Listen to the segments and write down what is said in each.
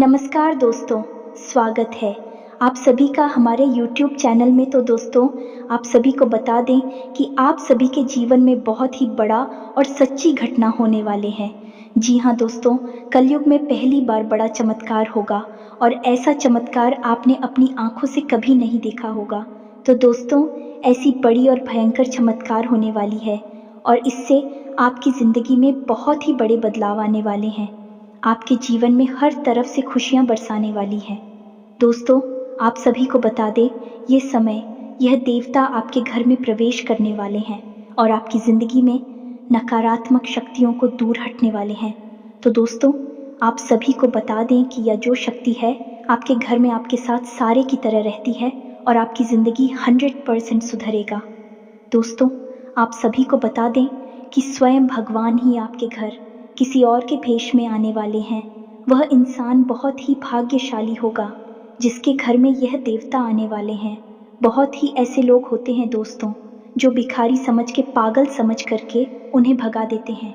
नमस्कार दोस्तों, स्वागत है आप सभी का हमारे YouTube चैनल में। तो दोस्तों, आप सभी को बता दें कि आप सभी के जीवन में बहुत ही बड़ा और सच्ची घटना होने वाले हैं। जी हाँ दोस्तों, कलयुग में पहली बार बड़ा चमत्कार होगा और ऐसा चमत्कार आपने अपनी आंखों से कभी नहीं देखा होगा। तो दोस्तों, ऐसी बड़ी और भयंकर चमत्कार होने वाली है और इससे आपकी ज़िंदगी में बहुत ही बड़े बदलाव आने वाले हैं। आपके जीवन में हर तरफ से खुशियां बरसाने वाली हैं। दोस्तों, आप सभी को बता दें, ये समय यह देवता आपके घर में प्रवेश करने वाले हैं और आपकी ज़िंदगी में नकारात्मक शक्तियों को दूर हटने वाले हैं। तो दोस्तों, आप सभी को बता दें कि यह जो शक्ति है आपके घर में आपके साथ सारे की तरह रहती है और आपकी ज़िंदगी 100% सुधरेगा। दोस्तों, आप सभी को बता दें कि स्वयं भगवान ही आपके घर किसी और के भेष में आने वाले हैं। वह इंसान बहुत ही भाग्यशाली होगा जिसके घर में यह देवता आने वाले हैं। बहुत ही ऐसे लोग होते हैं दोस्तों, जो भिखारी समझ के, पागल समझ करके उन्हें भगा देते हैं।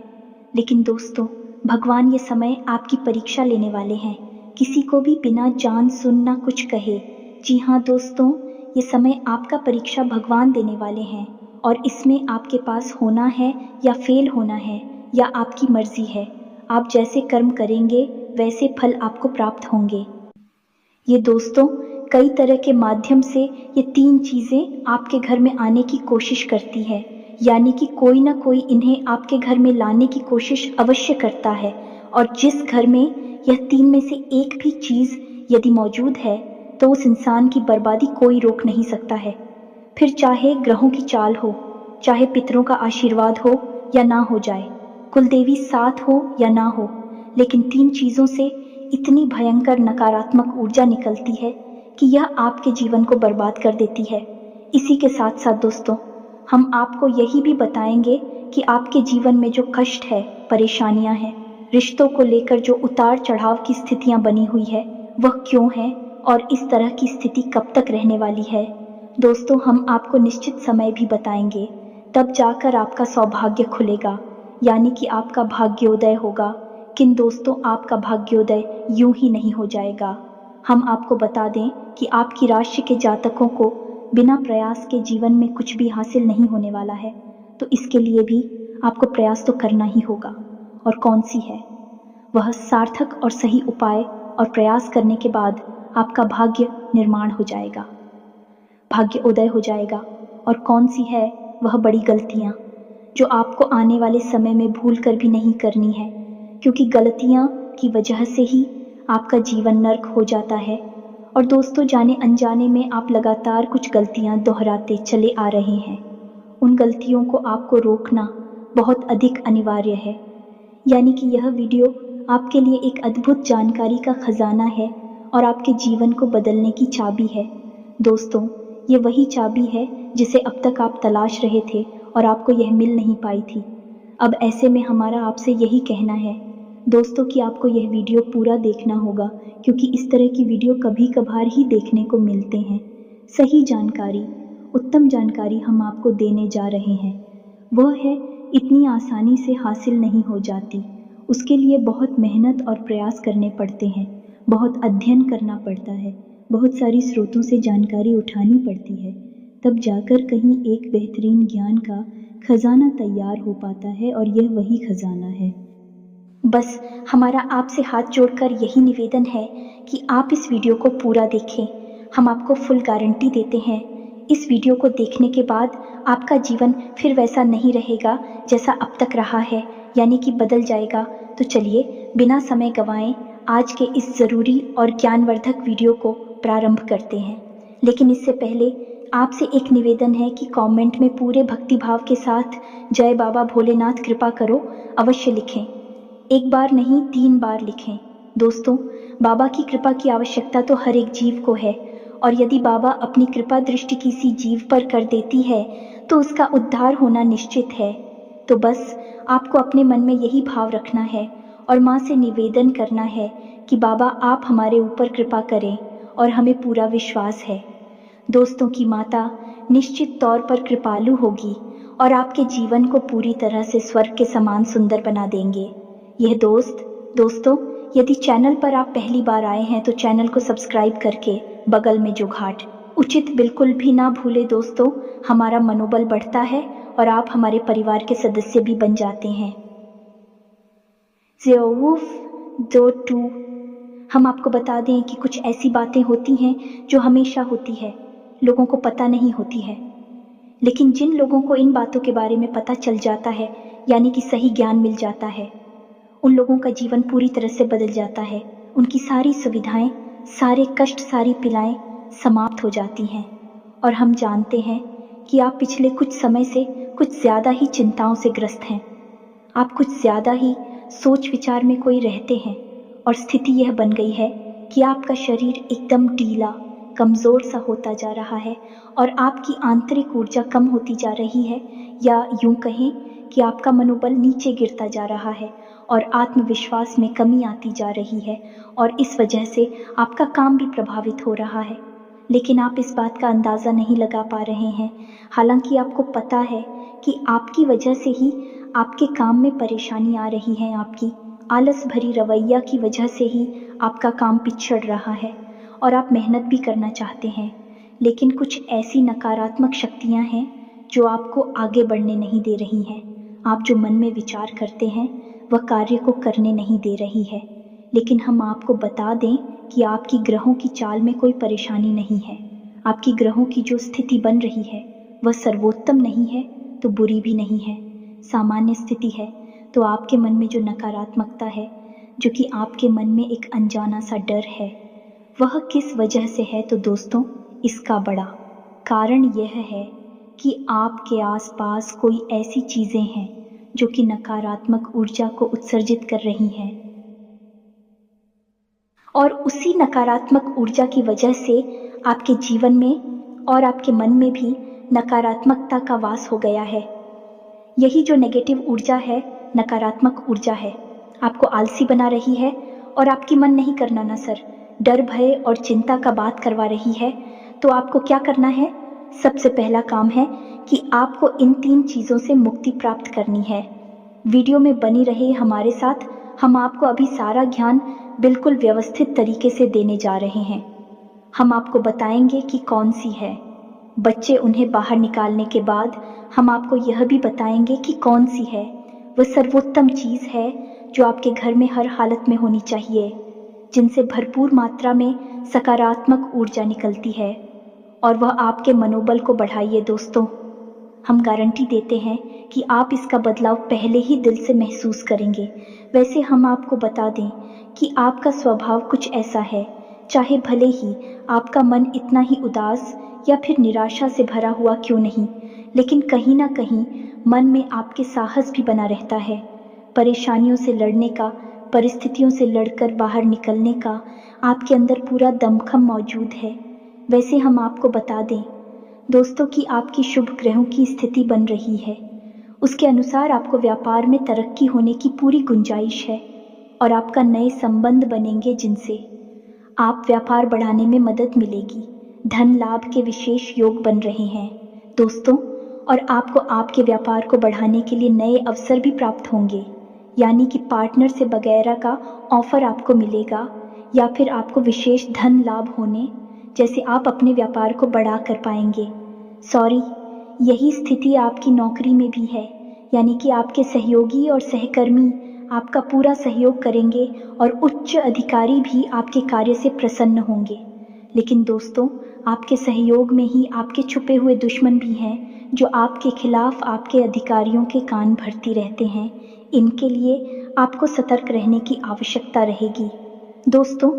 लेकिन दोस्तों, भगवान ये समय आपकी परीक्षा लेने वाले हैं, किसी को भी बिना जान सुन ना कुछ कहे। जी हाँ दोस्तों, ये समय आपका परीक्षा भगवान देने वाले हैं और इसमें आपके पास होना है या फेल होना है या आपकी मर्जी है। आप जैसे कर्म करेंगे वैसे फल आपको प्राप्त होंगे। ये दोस्तों, कई तरह के माध्यम से ये तीन चीज़ें आपके घर में आने की कोशिश करती है, यानी कि कोई ना कोई इन्हें आपके घर में लाने की कोशिश अवश्य करता है। और जिस घर में यह तीन में से एक भी चीज़ यदि मौजूद है तो उस इंसान की बर्बादी कोई रोक नहीं सकता है। फिर चाहे ग्रहों की चाल हो, चाहे पितरों का आशीर्वाद हो या ना हो जाए, कुलदेवी साथ हो या ना हो, लेकिन तीन चीज़ों से इतनी भयंकर नकारात्मक ऊर्जा निकलती है कि यह आपके जीवन को बर्बाद कर देती है। इसी के साथ साथ दोस्तों, हम आपको यही भी बताएंगे कि आपके जीवन में जो कष्ट है, परेशानियां हैं, रिश्तों को लेकर जो उतार चढ़ाव की स्थितियां बनी हुई है, वह क्यों है और इस तरह की स्थिति कब तक रहने वाली है। दोस्तों, हम आपको निश्चित समय भी बताएंगे, तब जाकर आपका सौभाग्य खुलेगा, यानी कि आपका भाग्योदय होगा। किन दोस्तों, आपका भाग्योदय यूं ही नहीं हो जाएगा। हम आपको बता दें कि आपकी राशि के जातकों को बिना प्रयास के जीवन में कुछ भी हासिल नहीं होने वाला है। तो इसके लिए भी आपको प्रयास तो करना ही होगा। और कौन सी है वह सार्थक और सही उपाय, और प्रयास करने के बाद आपका भाग्य निर्माण हो जाएगा, भाग्य उदय हो जाएगा। और कौन सी है वह बड़ी गलतियां जो आपको आने वाले समय में भूल कर भी नहीं करनी है, क्योंकि गलतियां की वजह से ही आपका जीवन नर्क हो जाता है। और दोस्तों, जाने अनजाने में आप लगातार कुछ गलतियां दोहराते चले आ रहे हैं। उन गलतियों को आपको रोकना बहुत अधिक अनिवार्य है। यानी कि यह वीडियो आपके लिए एक अद्भुत जानकारी का खजाना है और आपके जीवन को बदलने की चाबी है। दोस्तों, ये वही चाबी है जिसे अब तक आप तलाश रहे थे और आपको यह मिल नहीं पाई थी। अब ऐसे में हमारा आपसे यही कहना है दोस्तों कि आपको यह वीडियो पूरा देखना होगा, क्योंकि इस तरह की वीडियो कभी कभार ही देखने को मिलते हैं। सही जानकारी, उत्तम जानकारी हम आपको देने जा रहे हैं। वह है इतनी आसानी से हासिल नहीं हो जाती, उसके लिए बहुत मेहनत और प्रयास करने पड़ते हैं, बहुत अध्ययन करना पड़ता है, बहुत सारी स्रोतों से जानकारी उठानी पड़ती है, तब जाकर कहीं एक बेहतरीन ज्ञान का खजाना तैयार हो पाता है। और यह वही खजाना है। बस हमारा आपसे हाथ जोड़कर यही निवेदन है कि आप इस वीडियो को पूरा देखें। हम आपको फुल गारंटी देते हैं, इस वीडियो को देखने के बाद आपका जीवन फिर वैसा नहीं रहेगा जैसा अब तक रहा है, यानी कि बदल जाएगा। तो चलिए बिना समय गंवाए आज के इस ज़रूरी और ज्ञानवर्धक वीडियो को प्रारंभ करते हैं। लेकिन इससे पहले आपसे एक निवेदन है कि कमेंट में पूरे भक्तिभाव के साथ जय बाबा भोलेनाथ कृपा करो अवश्य लिखें। एक बार नहीं, 3 बार लिखें। दोस्तों, बाबा की कृपा की आवश्यकता तो हर एक जीव को है, और यदि बाबा अपनी कृपा दृष्टि किसी जीव पर कर देती है तो उसका उद्धार होना निश्चित है। तो बस आपको अपने मन में यही भाव रखना है और माँ से निवेदन करना है कि बाबा आप हमारे ऊपर कृपा करें, और हमें पूरा विश्वास है दोस्तों की माता निश्चित तौर पर कृपालु होगी और आपके जीवन को पूरी तरह से स्वर्ग के समान सुंदर बना देंगे। यह दोस्तों यदि चैनल पर आप पहली बार आए हैं तो चैनल को सब्सक्राइब करके बगल में जो घाट उचित बिल्कुल भी ना भूले दोस्तों। हमारा मनोबल बढ़ता है और आप हमारे परिवार के सदस्य भी बन जाते हैं। ZOOF2 हम आपको बता दें कि कुछ ऐसी बातें होती हैं जो हमेशा होती है, लोगों को पता नहीं होती है, लेकिन जिन लोगों को इन बातों के बारे में पता चल जाता है, यानी कि सही ज्ञान मिल जाता है, उन लोगों का जीवन पूरी तरह से बदल जाता है। उनकी सारी सुविधाएं, सारे कष्ट, सारी पीड़ाएं समाप्त हो जाती हैं। और हम जानते हैं कि आप पिछले कुछ समय से कुछ ज़्यादा ही चिंताओं से ग्रस्त हैं। आप कुछ ज़्यादा ही सोच विचार में कोई रहते हैं और स्थिति यह बन गई है कि आपका शरीर एकदम ढीला, कमज़ोर सा होता जा रहा है और आपकी आंतरिक ऊर्जा कम होती जा रही है, या यूं कहें कि आपका मनोबल नीचे गिरता जा रहा है और आत्मविश्वास में कमी आती जा रही है और इस वजह से आपका काम भी प्रभावित हो रहा है। लेकिन आप इस बात का अंदाज़ा नहीं लगा पा रहे हैं, हालांकि आपको पता है कि आपकी वजह से ही आपके काम में परेशानी आ रही है। आपकी आलस भरी रवैया की वजह से ही आपका काम पिछड़ रहा है और आप मेहनत भी करना चाहते हैं, लेकिन कुछ ऐसी नकारात्मक शक्तियां हैं जो आपको आगे बढ़ने नहीं दे रही हैं। आप जो मन में विचार करते हैं वह कार्य को करने नहीं दे रही है। लेकिन हम आपको बता दें कि आपकी ग्रहों की चाल में कोई परेशानी नहीं है। आपकी ग्रहों की जो स्थिति बन रही है वह सर्वोत्तम नहीं है तो बुरी भी नहीं है, सामान्य स्थिति है। तो आपके मन में जो नकारात्मकता है, जो कि आपके मन में एक अनजाना सा डर है, वह किस वजह से है? तो दोस्तों, इसका बड़ा कारण यह है कि आपके आसपास कोई ऐसी चीज़ें हैं जो कि नकारात्मक ऊर्जा को उत्सर्जित कर रही हैं, और उसी नकारात्मक ऊर्जा की वजह से आपके जीवन में और आपके मन में भी नकारात्मकता का वास हो गया है। यही जो नेगेटिव ऊर्जा है, नकारात्मक ऊर्जा है, आपको आलसी बना रही है और आपकी मन नहीं करना ना सर, डर, भय और चिंता का बात करवा रही है। तो आपको क्या करना है? सबसे पहला काम है कि आपको इन 3 चीज़ों से मुक्ति प्राप्त करनी है। वीडियो में बनी रहे हमारे साथ, हम आपको अभी सारा ज्ञान बिल्कुल व्यवस्थित तरीके से देने जा रहे हैं। हम आपको बताएंगे कि कौन सी है। बच्चे उन्हें बाहर निकालने के बाद हम आपको यह भी बताएंगे कि कौन सी है वह सर्वोत्तम चीज़ है जो आपके घर में हर हालत में होनी चाहिए, जिनसे भरपूर मात्रा में सकारात्मक ऊर्जा निकलती है और वह आपके मनोबल को बढ़ाइए। दोस्तों, हम गारंटी देते हैं कि आप इसका बदलाव पहले ही दिल से महसूस करेंगे। वैसे हम आपको बता दें कि आपका स्वभाव कुछ ऐसा है, चाहे भले ही आपका मन इतना ही उदास या फिर निराशा से भरा हुआ क्यों नहीं, लेकिन कहीं ना कहीं मन में आपके साहस भी बना रहता है, परेशानियों से लड़ने का, परिस्थितियों से लड़कर बाहर निकलने का आपके अंदर पूरा दमखम मौजूद है। वैसे हम आपको बता दें दोस्तों कि आपकी शुभ ग्रहों की स्थिति बन रही है, उसके अनुसार आपको व्यापार में तरक्की होने की पूरी गुंजाइश है और आपका नए संबंध बनेंगे जिनसे आप व्यापार बढ़ाने में मदद मिलेगी। धन लाभ के विशेष योग बन रहे हैं दोस्तों, और आपको आपके व्यापार को बढ़ाने के लिए नए अवसर भी प्राप्त होंगे, यानी कि पार्टनर से वगैरह का ऑफर आपको मिलेगा या फिर आपको विशेष धन लाभ होने जैसे आप अपने व्यापार को बढ़ा कर पाएंगे। यही स्थिति आपकी नौकरी में भी है, यानी कि आपके सहयोगी और सहकर्मी आपका पूरा सहयोग करेंगे और उच्च अधिकारी भी आपके कार्य से प्रसन्न होंगे। लेकिन दोस्तों, आपके सहयोग में ही आपके छुपे हुए दुश्मन भी हैं जो आपके खिलाफ आपके अधिकारियों के कान भरती रहते हैं। इनके लिए आपको सतर्क रहने की आवश्यकता रहेगी दोस्तों।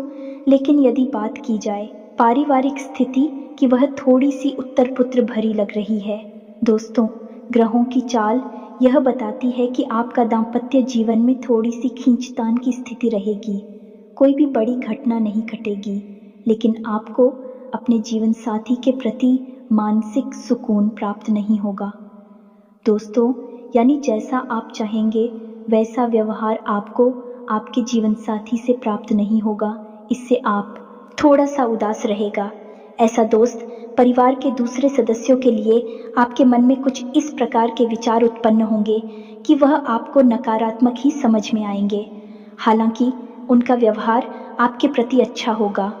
लेकिन यदि बात की जाए पारिवारिक स्थिति की, वह थोड़ी सी उत्तर पुत्र भरी लग रही है दोस्तों। ग्रहों की चाल यह बताती है कि आपका दाम्पत्य जीवन में थोड़ी सी खींचतान की स्थिति रहेगी। कोई भी बड़ी घटना नहीं घटेगी, लेकिन आपको अपने जीवन साथी के प्रति मानसिक सुकून प्राप्त नहीं होगा दोस्तों। यानी जैसा आप चाहेंगे वैसा व्यवहार आपको आपके जीवन साथी से प्राप्त नहीं होगा। इससे आप थोड़ा सा उदास रहेगा। ऐसा दोस्त परिवार के दूसरे सदस्यों के लिए आपके मन में कुछ इस प्रकार के विचार उत्पन्न होंगे कि वह आपको नकारात्मक ही समझ में आएंगे। हालांकि उनका व्यवहार आपके प्रति अच्छा होगा,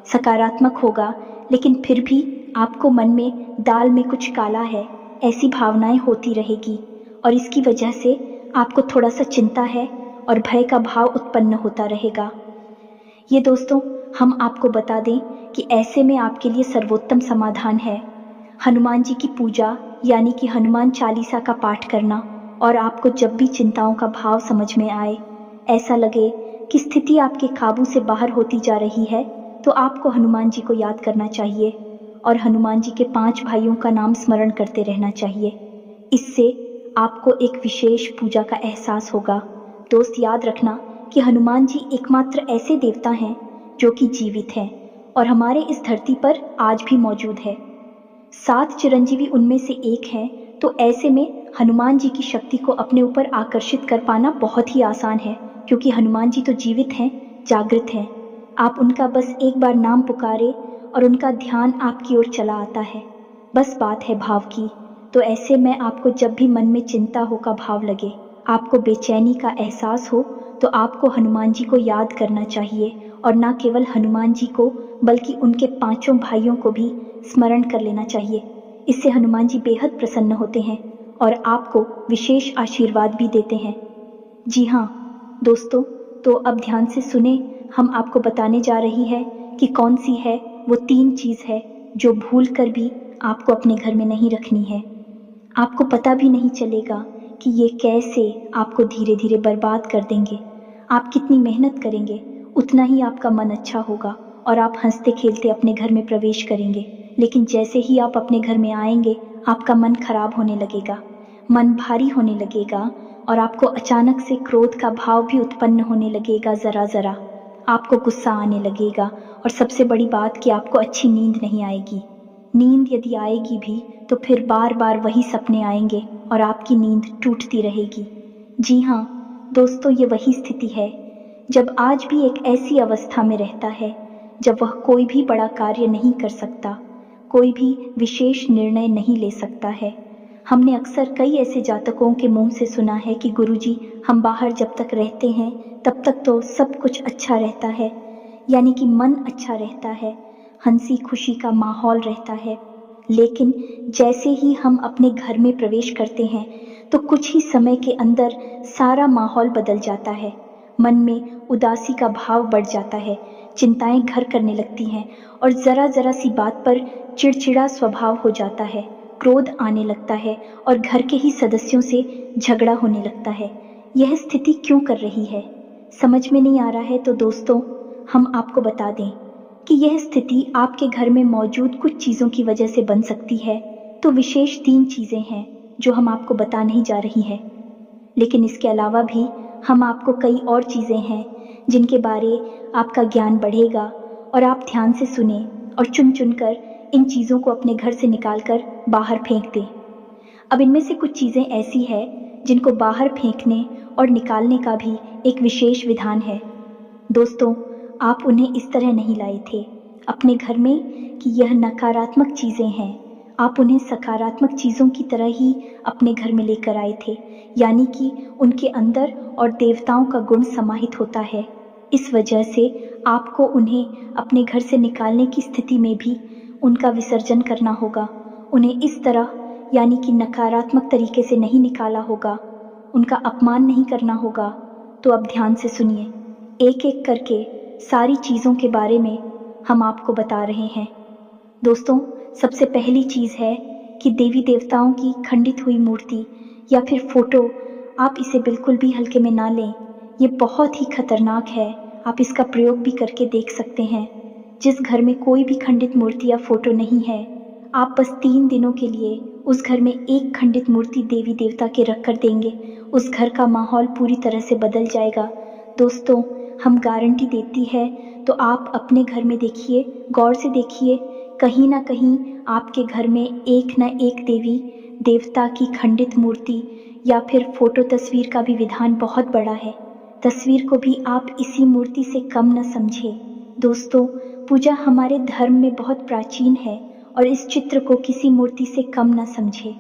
सकारात्मक होगा, लेकिन फिर भी आपको मन में दाल में कुछ काला है ऐसी भावनाएं होती रहेगी और इसकी वजह से आपको थोड़ा सा चिंता है और भय का भाव उत्पन्न होता रहेगा। ये दोस्तों, हम आपको बता दें कि ऐसे में आपके लिए सर्वोत्तम समाधान है हनुमान जी की पूजा, यानी कि हनुमान चालीसा का पाठ करना। और आपको जब भी चिंताओं का भाव समझ में आए, ऐसा लगे कि स्थिति आपके काबू से बाहर होती जा रही है, तो आपको हनुमान जी को याद करना चाहिए और हनुमान जी के 5 भाइयों का नाम स्मरण करते रहना चाहिए। इससे आपको एक विशेष पूजा का एहसास होगा। दोस्त, याद रखना कि हनुमान जी एकमात्र ऐसे देवता हैं जो कि जीवित हैं और हमारे इस धरती पर आज भी मौजूद है। 7 चिरंजीवी उनमें से एक हैं, तो ऐसे में हनुमान जी की शक्ति को अपने ऊपर आकर्षित कर पाना बहुत ही आसान है, क्योंकि हनुमान जी तो जीवित हैं, जागृत हैं। आप उनका बस एक बार नाम पुकारे और उनका ध्यान आपकी ओर चला आता है। बस बात है भाव की। तो ऐसे में आपको जब भी मन में चिंता हो का भाव लगे, आपको बेचैनी का एहसास हो, तो आपको हनुमान जी को याद करना चाहिए और न केवल हनुमान जी को बल्कि उनके 5 भाइयों को भी स्मरण कर लेना चाहिए। इससे हनुमान जी बेहद प्रसन्न होते हैं और आपको विशेष आशीर्वाद भी देते हैं। जी हाँ दोस्तों, तो अब ध्यान से सुने, हम आपको बताने जा रही है कि कौन सी है वो 3 चीज़ है जो भूल कर भी आपको अपने घर में नहीं रखनी है। आपको पता भी नहीं चलेगा कि ये कैसे आपको धीरे धीरे बर्बाद कर देंगे। आप कितनी मेहनत करेंगे, उतना ही आपका मन अच्छा होगा और आप हंसते खेलते अपने घर में प्रवेश करेंगे। लेकिन जैसे ही आप अपने घर में आएंगे, आपका मन खराब होने लगेगा, मन भारी होने लगेगा और आपको अचानक से क्रोध का भाव भी उत्पन्न होने लगेगा। ज़रा ज़रा आपको गुस्सा आने लगेगा और सबसे बड़ी बात कि आपको अच्छी नींद नहीं आएगी। नींद यदि आएगी भी तो फिर बार बार वही सपने आएंगे और आपकी नींद टूटती रहेगी। जी हाँ दोस्तों, ये वही स्थिति है जब आज भी एक ऐसी अवस्था में रहता है जब वह कोई भी बड़ा कार्य नहीं कर सकता, कोई भी विशेष निर्णय नहीं ले सकता है। हमने अक्सर कई ऐसे जातकों के मुंह से सुना है कि गुरुजी, हम बाहर जब तक रहते हैं तब तक तो सब कुछ अच्छा रहता है, यानी कि मन अच्छा रहता है, हंसी खुशी का माहौल रहता है। लेकिन जैसे ही हम अपने घर में प्रवेश करते हैं तो कुछ ही समय के अंदर सारा माहौल बदल जाता है। मन में उदासी का भाव बढ़ जाता है, चिंताएं घर करने लगती हैं और ज़रा ज़रा सी बात पर चिड़चिड़ा स्वभाव हो जाता है, क्रोध आने लगता है और घर के ही सदस्यों से झगड़ा होने लगता है। यह स्थिति क्यों कर रही है, समझ में नहीं आ रहा है। तो दोस्तों, हम आपको बता दें कि यह स्थिति आपके घर में मौजूद कुछ चीज़ों की वजह से बन सकती है। तो विशेष 3 चीज़ें हैं जो हम आपको बता नहीं जा रही हैं, लेकिन इसके अलावा भी हम आपको कई और चीज़ें हैं जिनके बारे आपका ज्ञान बढ़ेगा और आप ध्यान से सुने और चुन चुन कर इन चीज़ों को अपने घर से निकाल कर बाहर फेंक दें। अब इनमें से कुछ चीज़ें ऐसी है जिनको बाहर फेंकने और निकालने का भी एक विशेष विधान है। दोस्तों, आप उन्हें इस तरह नहीं लाए थे अपने घर में कि यह नकारात्मक चीज़ें हैं, आप उन्हें सकारात्मक चीज़ों की तरह ही अपने घर में लेकर आए थे, यानी कि उनके अंदर और देवताओं का गुण समाहित होता है। इस वजह से आपको उन्हें अपने घर से निकालने की स्थिति में भी उनका विसर्जन करना होगा। उन्हें इस तरह यानी कि नकारात्मक तरीके से नहीं निकाला होगा, उनका अपमान नहीं करना होगा। तो अब ध्यान से सुनिए, एक एक करके सारी चीज़ों के बारे में हम आपको बता रहे हैं। दोस्तों, सबसे पहली चीज़ है कि देवी देवताओं की खंडित हुई मूर्ति या फिर फोटो, आप इसे बिल्कुल भी हल्के में ना लें। ये बहुत ही खतरनाक है, आप इसका प्रयोग भी करके देख सकते हैं। जिस घर में कोई भी खंडित मूर्ति या फोटो नहीं है, आप बस 3 दिनों के लिए उस घर में एक खंडित मूर्ति देवी देवता के रख कर देंगे, उस घर का माहौल पूरी तरह से बदल जाएगा। दोस्तों, हम गारंटी देती है, तो आप अपने घर में देखिए, गौर से देखिए, कहीं ना कहीं आपके घर में एक न एक देवी देवता की खंडित मूर्ति या फिर फोटो तस्वीर का भी विधान बहुत बड़ा है। तस्वीर को भी आप इसी मूर्ति से कम न समझें। दोस्तों, पूजा हमारे धर्म में बहुत प्राचीन है और इस चित्र को किसी मूर्ति से कम न समझें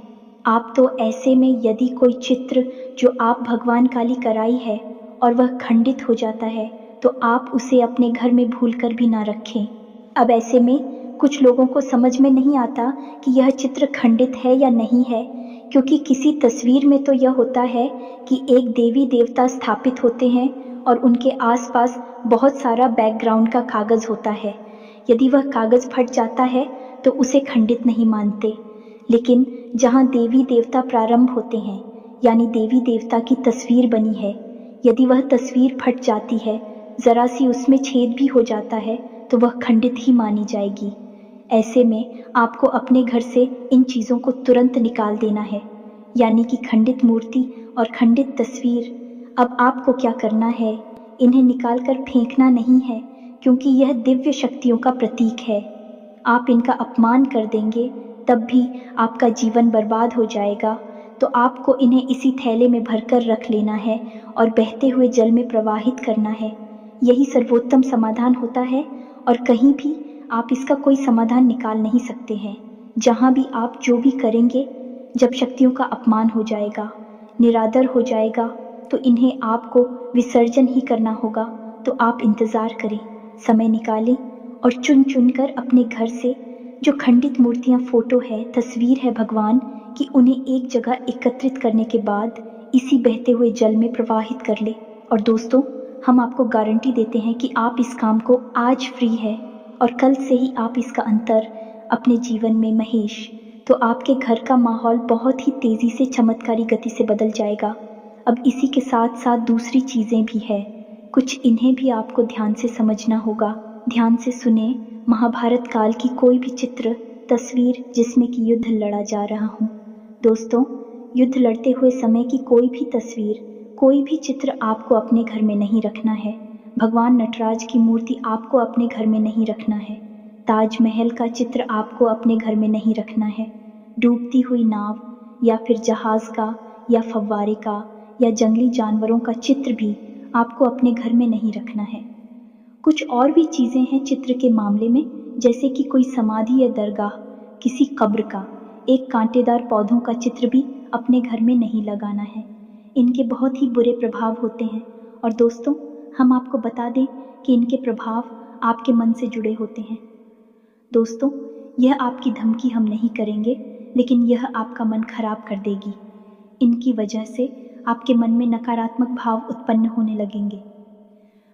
आप। तो ऐसे में यदि कोई चित्र जो आप भगवान काली कराई है और वह खंडित हो जाता है, तो आप उसे अपने घर में भूलकर भी ना रखें। अब ऐसे में कुछ लोगों को समझ में नहीं आता कि यह चित्र खंडित है या नहीं है, क्योंकि किसी तस्वीर में तो यह होता है कि एक देवी देवता स्थापित होते हैं और उनके आसपास बहुत सारा बैकग्राउंड का कागज होता है। यदि वह कागज फट जाता है तो उसे खंडित नहीं मानते। लेकिन जहाँ देवी देवता प्रारंभ होते हैं, यानी देवी देवता की तस्वीर बनी है, यदि वह तस्वीर फट जाती है, जरा सी उसमें छेद भी हो जाता है, तो वह खंडित ही मानी जाएगी। ऐसे में आपको अपने घर से इन चीज़ों को तुरंत निकाल देना है, यानी कि खंडित मूर्ति और खंडित तस्वीर। अब आपको क्या करना है? इन्हें निकाल कर फेंकना नहीं है, क्योंकि यह दिव्य शक्तियों का प्रतीक है। आप इनका अपमान कर देंगे तब भी आपका जीवन बर्बाद हो जाएगा। तो आपको इन्हें इसी थैले में भरकर रख लेना है और बहते हुए जल में प्रवाहित करना है। यही सर्वोत्तम समाधान होता है और कहीं भी आप इसका कोई समाधान निकाल नहीं सकते हैं। जहाँ भी आप जो भी करेंगे, जब शक्तियों का अपमान हो जाएगा, निरादर हो जाएगा, तो इन्हें आपको विसर्जन ही करना होगा। तो आप इंतज़ार करें, समय निकालें और चुन चुन कर अपने घर से जो खंडित मूर्तियाँ, फोटो है, तस्वीर है भगवान की, उन्हें एक जगह एकत्रित करने के बाद इसी बहते हुए जल में प्रवाहित कर ले। और दोस्तों, हम आपको गारंटी देते हैं कि आप इस काम को आज फ्री है और कल से ही आप इसका अंतर अपने जीवन में महेश, तो आपके घर का माहौल बहुत ही तेज़ी से चमत्कारी गति से बदल जाएगा। अब इसी के साथ साथ दूसरी चीज़ें भी है, कुछ इन्हें भी आपको ध्यान से समझना होगा। ध्यान से सुने। महाभारत काल की कोई भी चित्र, तस्वीर जिसमें कि युद्ध लड़ा जा रहा हो, दोस्तों, युद्ध लड़ते हुए समय की कोई भी तस्वीर, कोई भी चित्र आपको अपने घर में नहीं रखना है। भगवान नटराज की मूर्ति आपको अपने घर में नहीं रखना है। ताजमहल का चित्र आपको अपने घर में नहीं रखना है। डूबती हुई नाव या फिर जहाज़ का या फव्वारे का या जंगली जानवरों का चित्र भी आपको अपने घर में नहीं रखना है। कुछ और भी चीज़ें हैं चित्र के मामले में, जैसे कि कोई समाधि या दरगाह, किसी कब्र का, एक कांटेदार पौधों का चित्र भी अपने घर में नहीं लगाना है। इनके बहुत ही बुरे प्रभाव होते हैं और दोस्तों, हम आपको बता दें कि इनके प्रभाव आपके मन से जुड़े होते हैं। दोस्तों, यह आपकी धमकी हम नहीं करेंगे, लेकिन यह आपका मन खराब कर देगी। इनकी वजह से आपके मन में नकारात्मक भाव उत्पन्न होने लगेंगे।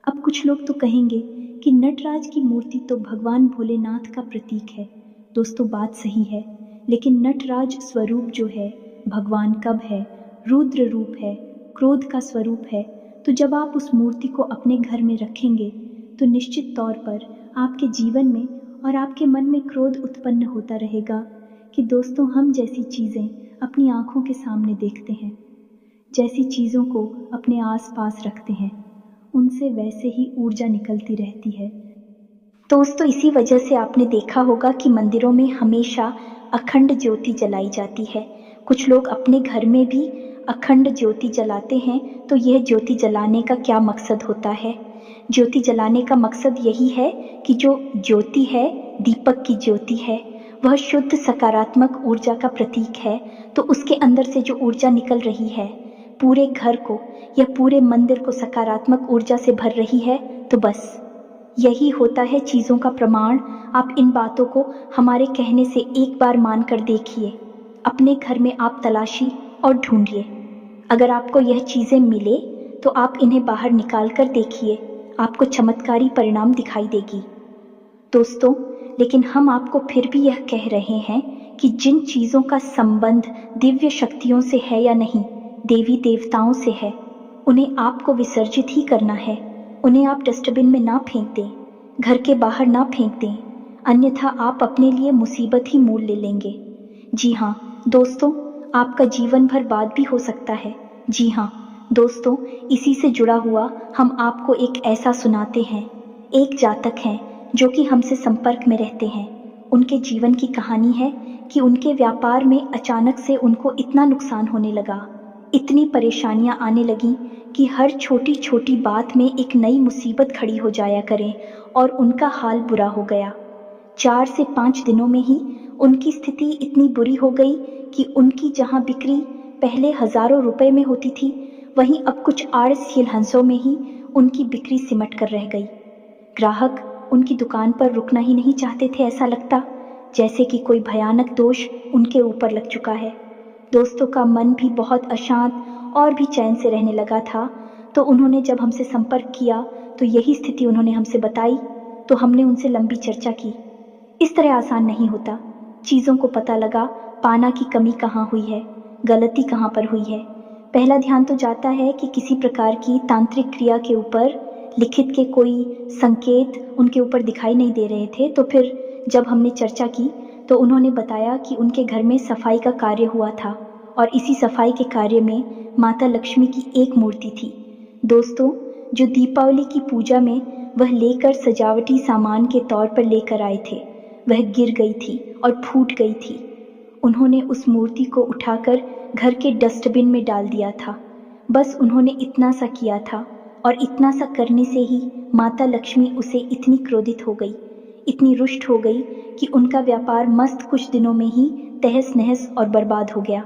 अब कुछ लोग तो कहेंगे कि नटराज की मूर्ति तो भगवान भोलेनाथ का प्रतीक है। दोस्तों, बात सही है, लेकिन नटराज स्वरूप जो है, भगवान कब है? रुद्र रूप है, क्रोध का स्वरूप है। तो जब आप उस मूर्ति को अपने घर में रखेंगे तो निश्चित तौर पर आपके जीवन में और आपके मन में क्रोध उत्पन्न होता रहेगा कि दोस्तों, हम जैसी चीज़ें अपनी आँखों के सामने देखते हैं, जैसी चीज़ों को अपने आसपास रखते हैं, उनसे वैसे ही ऊर्जा निकलती रहती है। दोस्तों, इसी वजह से आपने देखा होगा कि मंदिरों में हमेशा अखंड ज्योति जलाई जाती है। कुछ लोग अपने घर में भी अखंड ज्योति जलाते हैं। तो यह ज्योति जलाने का क्या मकसद होता है? ज्योति जलाने का मकसद यही है कि जो ज्योति है, दीपक की ज्योति है, वह शुद्ध सकारात्मक ऊर्जा का प्रतीक है। तो उसके अंदर से जो ऊर्जा निकल रही है, पूरे घर को या पूरे मंदिर को सकारात्मक ऊर्जा से भर रही है। तो बस यही होता है चीज़ों का प्रमाण। आप इन बातों को हमारे कहने से एक बार मान कर देखिए। अपने घर में आप तलाशी और ढूंढिए। अगर आपको यह चीज़ें मिले तो आप इन्हें बाहर निकाल कर देखिए, आपको चमत्कारी परिणाम दिखाई देगी। दोस्तों, लेकिन हम आपको फिर भी यह कह रहे हैं कि जिन चीज़ों का संबंध दिव्य शक्तियों से है या नहीं, देवी देवताओं से है, उन्हें आपको विसर्जित ही करना है। उन्हें आप डस्टबिन में ना फेंक दें, घर के बाहर ना फेंक दें, अन्यथा आप अपने लिए मुसीबत ही मोल ले लेंगे। जी हाँ दोस्तों, आपका जीवन भर बाद भी हो सकता है। जी हाँ दोस्तों, इसी से जुड़ा हुआ हम आपको एक ऐसा सुनाते हैं। एक जातक हैं जो कि हमसे संपर्क में रहते हैं। उनके जीवन की कहानी है कि उनके व्यापार में अचानक से उनको इतना नुकसान होने लगा, इतनी परेशानियां आने लगी कि हर छोटी छोटी बात में एक नई मुसीबत खड़ी हो जाया करे और उनका हाल बुरा हो गया। 4 से 5 दिनों में ही उनकी स्थिति इतनी बुरी हो गई कि उनकी जहां बिक्री पहले हजारों रुपए में होती थी, वहीं अब कुछ आड़सील हंसों में ही उनकी बिक्री सिमट कर रह गई। ग्राहक उनकी दुकान पर रुकना ही नहीं चाहते थे। ऐसा लगता जैसे कि कोई भयानक दोष उनके ऊपर लग चुका है। दोस्तों का मन भी बहुत अशांत और भी चैन से रहने लगा था। तो उन्होंने जब हमसे संपर्क किया तो यही स्थिति उन्होंने हमसे बताई। तो हमने उनसे लंबी चर्चा की। इस तरह आसान नहीं होता। चीज़ों को पता लगा पाना कि कमी कहाँ हुई है, गलती कहाँ पर हुई है। पहला ध्यान तो जाता है कि किसी प्रकार की तांत्रिक क्रिया के ऊपर लिखित के कोई संकेत उनके ऊपर दिखाई नहीं दे रहे थे। तो फिर जब हमने चर्चा की तो उन्होंने बताया कि उनके घर में सफाई का कार्य हुआ था और इसी सफाई के कार्य में माता लक्ष्मी की एक मूर्ति थी। दोस्तों, जो दीपावली की पूजा में वह लेकर सजावटी सामान के तौर पर लेकर आए थे, वह गिर गई थी और फूट गई थी। उन्होंने उस मूर्ति को उठाकर घर के डस्टबिन में डाल दिया था। बस उन्होंने इतना सा किया था और इतना सा करने से ही माता लक्ष्मी उसे इतनी क्रोधित हो गई, इतनी रुष्ट हो गई कि उनका व्यापार मस्त कुछ दिनों में ही तहस नहस और बर्बाद हो गया।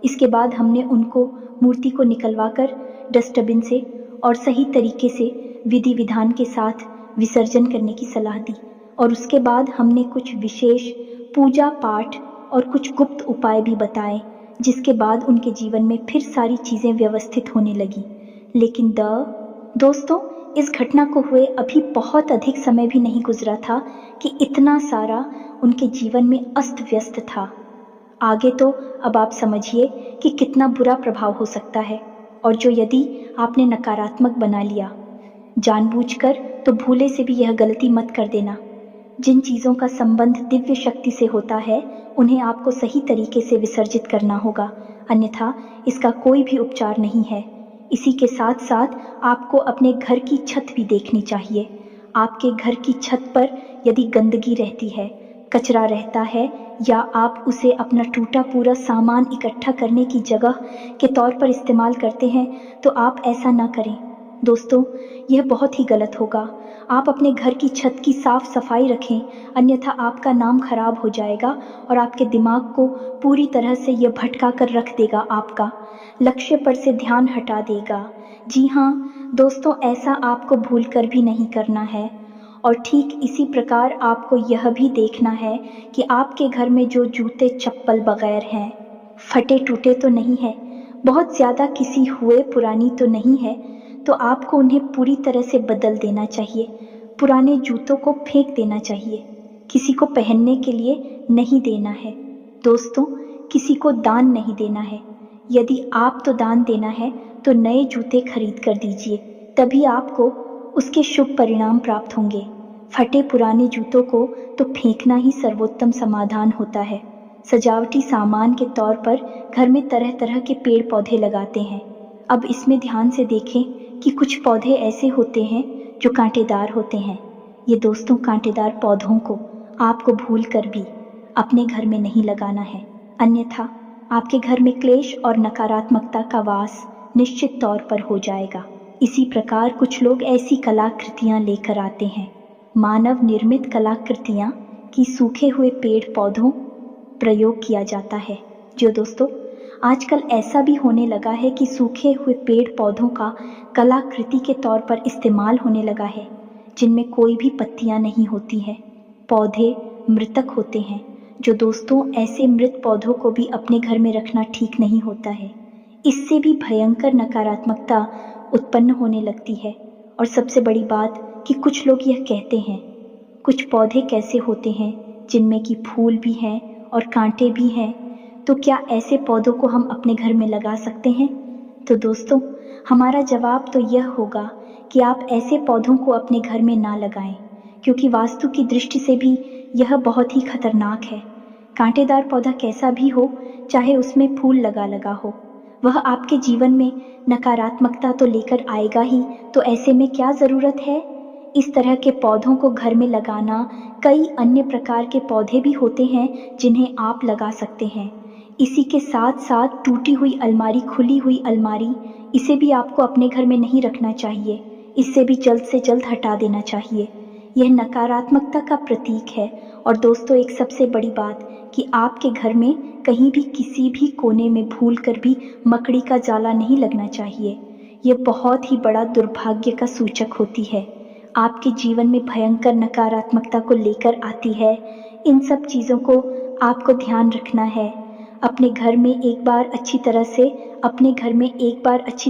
इसके बाद हमने उनको मूर्ति को निकलवा कर डस्टबिन से और सही तरीके से विधि विधान के साथ विसर्जन करने की सलाह दी और उसके बाद हमने कुछ विशेष पूजा पाठ और कुछ गुप्त उपाय भी बताए, जिसके बाद उनके जीवन में फिर सारी चीज़ें व्यवस्थित होने लगी। लेकिन दोस्तों, इस घटना को हुए अभी बहुत अधिक समय भी नहीं गुजरा था कि इतना सारा उनके जीवन में अस्त व्यस्त था। आगे तो अब आप समझिए कि कितना बुरा प्रभाव हो सकता है। और जो यदि आपने नकारात्मक बना लिया जानबूझकर, तो भूले से भी यह गलती मत कर देना। जिन चीज़ों का संबंध दिव्य शक्ति से होता है उन्हें आपको सही तरीके से विसर्जित करना होगा, अन्यथा इसका कोई भी उपचार नहीं है। इसी के साथ साथ आपको अपने घर की छत भी देखनी चाहिए। आपके घर की छत पर यदि गंदगी रहती है, कचरा रहता है, या आप उसे अपना टूटा पूरा सामान इकट्ठा करने की जगह के तौर पर इस्तेमाल करते हैं, तो आप ऐसा ना करें। दोस्तों, यह बहुत ही गलत होगा। आप अपने घर की छत की साफ सफाई रखें, अन्यथा आपका नाम खराब हो जाएगा और आपके दिमाग को पूरी तरह से यह भटका कर रख देगा, आपका लक्ष्य पर से ध्यान हटा देगा। जी हाँ दोस्तों, ऐसा आपको भूलकर भी नहीं करना है। और ठीक इसी प्रकार आपको यह भी देखना है कि आपके घर में जो जूते चप्पल बगैर हैं, फटे टूटे तो नहीं है, बहुत ज़्यादा किसी हुए पुरानी तो नहीं है, तो आपको उन्हें पूरी तरह से बदल देना चाहिए। पुराने जूतों को फेंक देना चाहिए, किसी को पहनने के लिए नहीं देना है। दोस्तों, किसी को दान नहीं देना है। यदि आप तो दान देना है तो नए जूते खरीद कर दीजिए, तभी आपको उसके शुभ परिणाम प्राप्त होंगे। फटे पुराने जूतों को तो फेंकना ही सर्वोत्तम समाधान होता है। सजावटी सामान के तौर पर घर में तरह तरह के पेड़ पौधे लगाते हैं। अब इसमें ध्यान से देखें कि कुछ पौधे ऐसे होते हैं जो कांटेदार होते हैं। ये दोस्तों, कांटेदार पौधों को आपको भूल कर भी अपने घर में नहीं लगाना है, अन्यथा आपके घर में क्लेश और नकारात्मकता का वास निश्चित तौर पर हो जाएगा। इसी प्रकार कुछ लोग ऐसी कलाकृतियां लेकर आते हैं, मानव निर्मित कलाकृतियां कि सूखे हुए पेड़ पौधों प्रयोग किया जाता है। जो दोस्तों, आजकल ऐसा भी होने लगा है कि सूखे हुए पेड़ पौधों का कलाकृति के तौर पर इस्तेमाल होने लगा है, जिनमें कोई भी पत्तियां नहीं होती हैं, पौधे मृतक होते हैं। जो दोस्तों, ऐसे मृत पौधों को भी अपने घर में रखना ठीक नहीं होता है। इससे भी भयंकर नकारात्मकता उत्पन्न होने लगती है। और सबसे बड़ी बात कि कुछ लोग यह कहते हैं, कुछ पौधे कैसे होते हैं जिनमें कि फूल भी हैं और कांटे भी हैं, तो क्या ऐसे पौधों को हम अपने घर में लगा सकते हैं? तो दोस्तों, हमारा जवाब तो यह होगा कि आप ऐसे पौधों को अपने घर में ना लगाएं, क्योंकि वास्तु की दृष्टि से भी यह बहुत ही खतरनाक है। कांटेदार पौधा कैसा भी हो, चाहे उसमें फूल लगा लगा हो, वह आपके जीवन में नकारात्मकता तो लेकर आएगा ही। तो ऐसे में क्या ज़रूरत है इस तरह के पौधों को घर में लगाना? कई अन्य प्रकार के पौधे भी होते हैं जिन्हें आप लगा सकते हैं। इसी के साथ साथ टूटी हुई अलमारी, खुली हुई अलमारी, इसे भी आपको अपने घर में नहीं रखना चाहिए। इससे भी जल्द से जल्द हटा देना चाहिए। यह नकारात्मकता का प्रतीक है। और दोस्तों, एक सबसे बड़ी बात कि आपके घर में कहीं भी किसी भी कोने में भूल कर भी मकड़ी का जाला नहीं लगना चाहिए। ये बहुत ही बड़ा दुर्भाग्य का सूचक होती है। आपके जीवन में भयंकर नकारात्मकता को लेकर आती है। इन सब चीज़ों को आपको ध्यान रखना है। अपने घर में एक बार अच्छी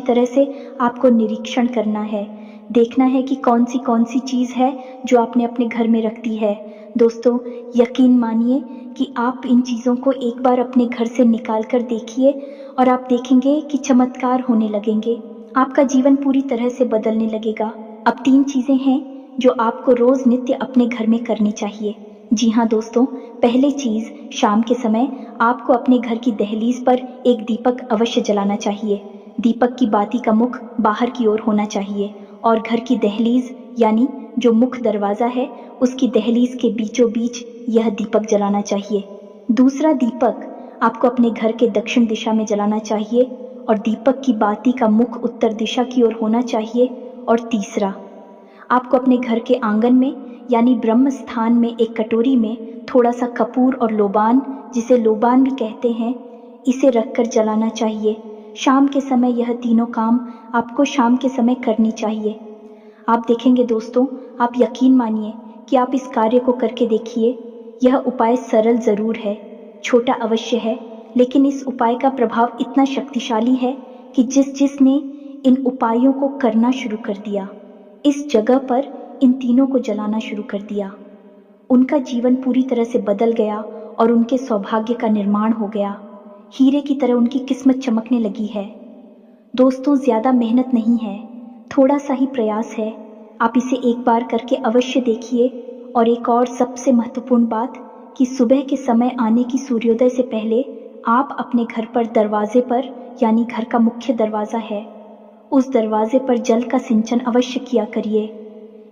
तरह से आपको निरीक्षण करना है। देखना है कि कौन सी चीज़ है जो आपने अपने घर में रख दी है। दोस्तों, यकीन मानिए कि आप इन चीज़ों को एक बार अपने घर से निकाल कर देखिए और आप देखेंगे कि चमत्कार होने लगेंगे। आपका जीवन पूरी तरह से बदलने लगेगा। अब 3 चीज़ें हैं जो आपको रोज़ नित्य अपने घर में करनी चाहिए। जी हाँ दोस्तों, पहली चीज़, शाम के समय आपको अपने घर की दहलीज पर एक दीपक अवश्य जलाना चाहिए। दीपक की बाती का मुख बाहर की ओर होना चाहिए और घर की दहलीज यानी जो मुख्य दरवाज़ा है उसकी दहलीज के बीचों बीच यह दीपक जलाना चाहिए। दूसरा दीपक आपको अपने घर के दक्षिण दिशा में जलाना चाहिए और दीपक की बाती का मुख उत्तर दिशा की ओर होना चाहिए। और तीसरा, आपको अपने घर के आंगन में यानी ब्रह्म स्थान में एक कटोरी में थोड़ा सा कपूर और लोबान, जिसे लोबान भी कहते हैं, इसे रखकर जलाना चाहिए। शाम के समय यह तीनों काम आपको शाम के समय करनी चाहिए। आप देखेंगे दोस्तों, आप यकीन मानिए कि आप इस कार्य को करके देखिए। यह उपाय सरल ज़रूर है, छोटा अवश्य है, लेकिन इस उपाय का प्रभाव इतना शक्तिशाली है कि जिसने इन उपायों को करना शुरू कर दिया, इस जगह पर इन तीनों को जलाना शुरू कर दिया, उनका जीवन पूरी तरह से बदल गया और उनके सौभाग्य का निर्माण हो गया। हीरे की तरह उनकी किस्मत चमकने लगी है। दोस्तों, ज़्यादा मेहनत नहीं है, थोड़ा सा ही प्रयास है। आप इसे एक बार करके अवश्य देखिए। और एक और सबसे महत्वपूर्ण बात कि सुबह के समय आने की सूर्योदय से पहले आप अपने घर पर दरवाजे पर यानी घर का मुख्य दरवाज़ा है, उस दरवाजे पर जल का सिंचन अवश्य किया करिए,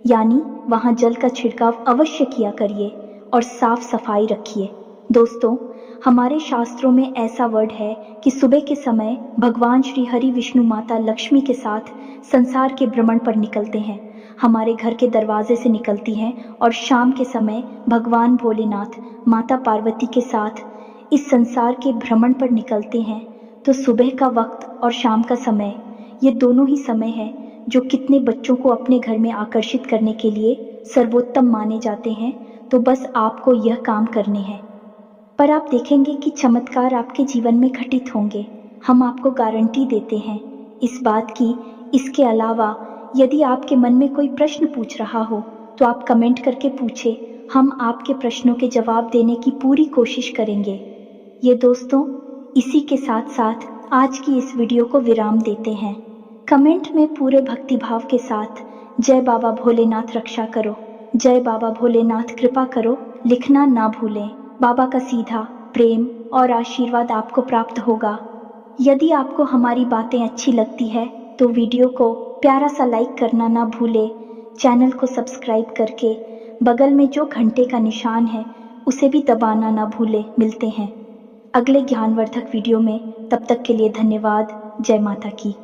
यानी वहाँ जल का छिड़काव अवश्य किया करिए और साफ सफाई रखिए। दोस्तों, हमारे शास्त्रों में ऐसा वर्ड है कि सुबह के समय भगवान श्री हरि विष्णु माता लक्ष्मी के साथ संसार के भ्रमण पर निकलते हैं, हमारे घर के दरवाजे से निकलती हैं और शाम के समय भगवान भोलेनाथ माता पार्वती के साथ इस संसार के भ्रमण पर निकलते हैं। तो सुबह का वक्त और शाम का समय, ये दोनों ही समय है जो कितने बच्चों को अपने घर में आकर्षित करने के लिए सर्वोत्तम माने जाते हैं। तो बस आपको यह काम करने हैं, पर आप देखेंगे कि चमत्कार आपके जीवन में घटित होंगे। हम आपको गारंटी देते हैं इस बात की। इसके अलावा यदि आपके मन में कोई प्रश्न पूछ रहा हो तो आप कमेंट करके पूछे, हम आपके प्रश्नों के जवाब देने की पूरी कोशिश करेंगे। ये दोस्तों, इसी के साथ साथ आज की इस वीडियो को विराम देते हैं। कमेंट में पूरे भक्तिभाव के साथ जय बाबा भोलेनाथ रक्षा करो, जय बाबा भोलेनाथ कृपा करो लिखना ना भूलें। बाबा का सीधा प्रेम और आशीर्वाद आपको प्राप्त होगा। यदि आपको हमारी बातें अच्छी लगती है तो वीडियो को प्यारा सा लाइक करना ना भूले। चैनल को सब्सक्राइब करके बगल में जो घंटे का निशान है उसे भी दबाना ना भूले। मिलते हैं अगले ज्ञानवर्धक वीडियो में, तब तक के लिए धन्यवाद। जय माता की।